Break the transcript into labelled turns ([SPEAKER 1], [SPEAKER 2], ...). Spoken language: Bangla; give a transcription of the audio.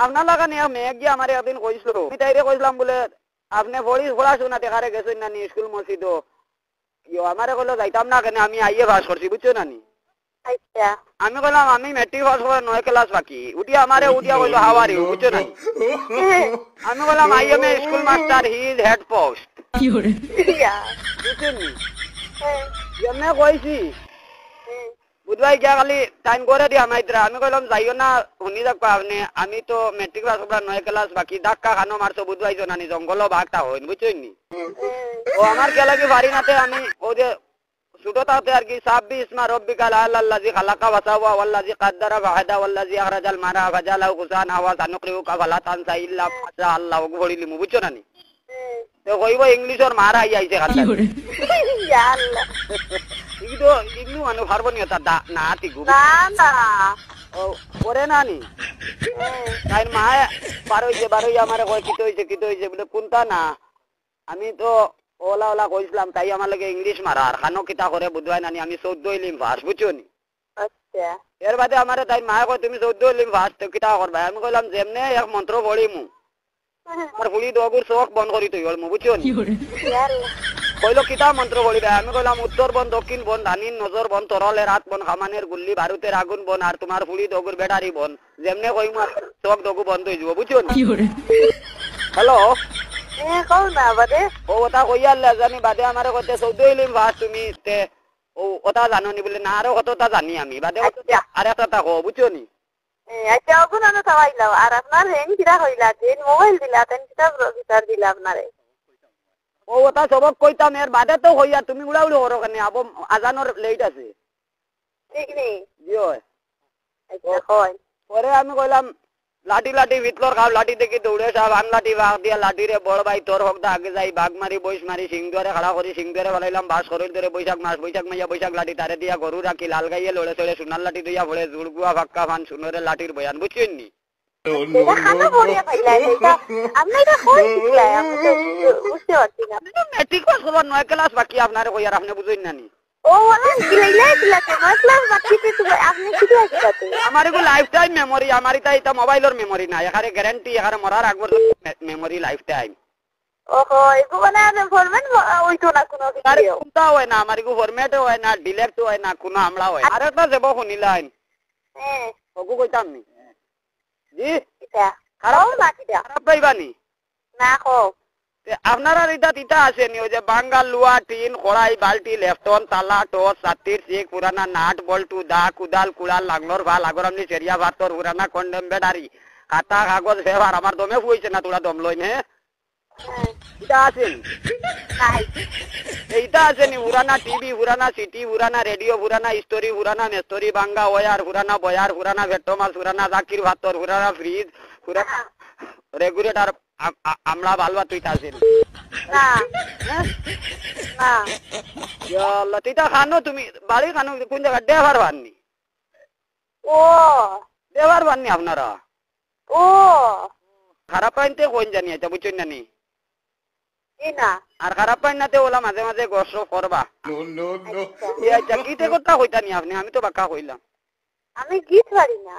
[SPEAKER 1] আপনার লাগা নিয়ে মেয়ে গিয়ে আমার একদিন কইছিল, আমি তাইরে কইছিলাম বলে আপনি পড়াশোনা দেখারে গেছেন না নি স্কুল মসজিদ, আমারে কইলো যাইতাম না কেন, আমি আইয়ে পাস করছি, বুঝছো না নি?
[SPEAKER 2] আচ্ছা
[SPEAKER 1] আমি বললাম আমি মেট্রিক পাস করে 9 ক্লাস বাকি, উঠিয়া আমারে উঠিয়া কইলো হাউ আর ইউ, বুঝছো না? আমি বললাম I M A school master, he is head post. বুঝছেন নি? এমনি কইছি বুধবাই গিয়া খালি টাইম করে দিয়া মাইত্রা। আমি কইলাম যাইও না, শুনি যাক আপনি, আমি তো মেট্রিক পাস করার 9 ক্লাস বাকি, ধাক্কা খানো মারছো বুধবাই জানি জঙ্গল ভাগটা হইন, বুঝছেন নি? ও আমার কে লাগি বাড়ি নাতে আমি ও যে ছোটটাতে আর কি 26 মা রব্বিকাল আল্লাযী খালাকা ওয়াসাওয়া ওয়াল্লাযী কাদ্দারা ফাহাদা ওয়াল্লাযী আখরাজাল মারা ফাজালাহু গুসান ওয়া সানুকরিউকা ফালা তানসা ইল্লা মা আল্লাহ বলিলি মু, বুঝছো না নি? তো কইব ইংলিশর মারা আইছে খাতা ইয়া আল্লাহ, ইগো ইগনু আনো পারবো নি তা না তিগু না না ও করে না নি। তাই মা বারোই আমারে কই কিতে হইছে বলে কোনটা না, আমি তো ওলা ওলা কইছিলাম, তাই আমার লাগে ইংলিশ মারা আর খানো কিতা করে বুঝবাই নানি, আমি 14 ইলিম পাস, বুঝছো নি? আচ্ছা এর বাদে আমারে তাই মা কই তুমি 14 ইলিম পাস তো কিতা করবা? আমি কইলাম যেমনে এক মন্ত্র পড়িমু আমার হুলি দগুর চোখ বন্ধ করি তুই হল মু, বুঝছো নি? কইলো কিতা মন্ত্র পড়িবা? আমি কইলাম উত্তর বন, দক্ষিণ বন, ধানির নজর বন, তরলের হাত বন, খামানের গুল্লি, বারুতের আগুন বন, আর তোমার হুলি দগুর ব্যাটারি বন, যেমনে কইমু চোখ দগু বন্ধ হয়ে যাব, বুঝছো নি? হ্যালো কও না বাদে ও ওটা কইয়ালে জানি বাদে আমারে কইতে 14 ইলিম পাস তুমি তে ও ওটা জানো নি বলে না, আরো কতটা জানি আমি বাদে আর একটা কও, বুঝছো নি? আচ্ছা ওগুন আনো তাওয়াইলাও আর আপনার হেন কিরা হইলা যে মোবাইল দিলা তেন কিতা বিচার দিলা আপনারে ও ওটা সবক কইতাম, এর বাদে তো হইয়া তুমি উড়াউড়ি করো কেন? আবো আজানোর লেট আছে, ঠিক নেই জিও। আচ্ছা কই পরে আমি কইলাম লাঠি লাঠি ভিতর খাও, লাঠি দেখি দৌড়ে সব আন লাঠি বাঘ দিয়া লাঠি রে বড় ভাই তোর হোক দা আগে যাই, বাঘ মারি বইস মারি সিংদুয়ারে খাড়া করি, সিংদুয়ারে ফলাইলাম বাস করিল ধরে বৈশাখ মাস, বৈশাখ মাইয়া বৈশাখ লাঠি তারে দিয়া গরু রাখি, লাল গাইয়ে লড়ে চড়ে সোনার লাঠি দিয়া ভরে জুড়গুয়া ফাক্কা ফান সুনরে লাঠির বয়ান, বুঝছেন নি? মেট্রিক পাস করবার 9 ক্লাস বাকি আপনারে কই আর আপনি বুঝেন না নি? আমার এগুলো লাইফ টাইম মেমোরি, আমার এটা মোবাইলের মেমোরি না, এখানে গ্যারান্টি, এখানে মরার আগ পর্যন্ত মেমোরি লাইফ টাইম। ওহো এগু মানে ফরম্যাট হইতো না কোনো কিছু, আরে কোনটা হয় না, আমার এগু ফরম্যাট হয় না, ডিলেট হয় না, কোনো আমলা হয়। আর একটা দেব শুনিলাইন ওগু কইতাম নি জি এটা খারাপ না, কিটা খারাপ পাইবানি না কো আপনারা ইটা আছে নি ওই যে বাঙ্গাল লুয়া টিন কড়াই বালতি লেফটন তালা টস সাতির চেক পুরানা নাট বল্টু দা কুদাল কুড়াল লাগনোর ভাল আগর আপনি চেরিয়া ভাতর পুরানা কন্ডেম বেডারি খাতা কাগজ ব্যবহার আমার দমে ফুইছে না, তোরা দম লই নে এটা আছে এইটা আছে নি পুরানা টিভি, পুরানা সিটি, পুরানা রেডিও, পুরানা স্টোরি, পুরানা মেস্টোরি, বাঙ্গা ওয়ার, পুরানা বয়ার, পুরানা ভেট্টোমাস, পুরানা জাকির ভাতর, পুরানা ফ্রিজ, পুরানা রেগুলেটর আমলা বালবা তুইটা আছে না না ইয়াল্লাহ তুইটা খানো তুমি বাড়ি খানো কোন জায়গা দেবার বাননি? ও দেবার বাননি আপনারা? ও খারাপ পাইনতে কোন জানি এটা বুঝছেন না নি? না আর খারাপ পাইন নাতে ওলা মাঝে মাঝে গস করবা। আচ্ছা কিতে কথা কইতা নি আপনি? আমি তো বাক্কা কইলাম, আমি গীত পারি না।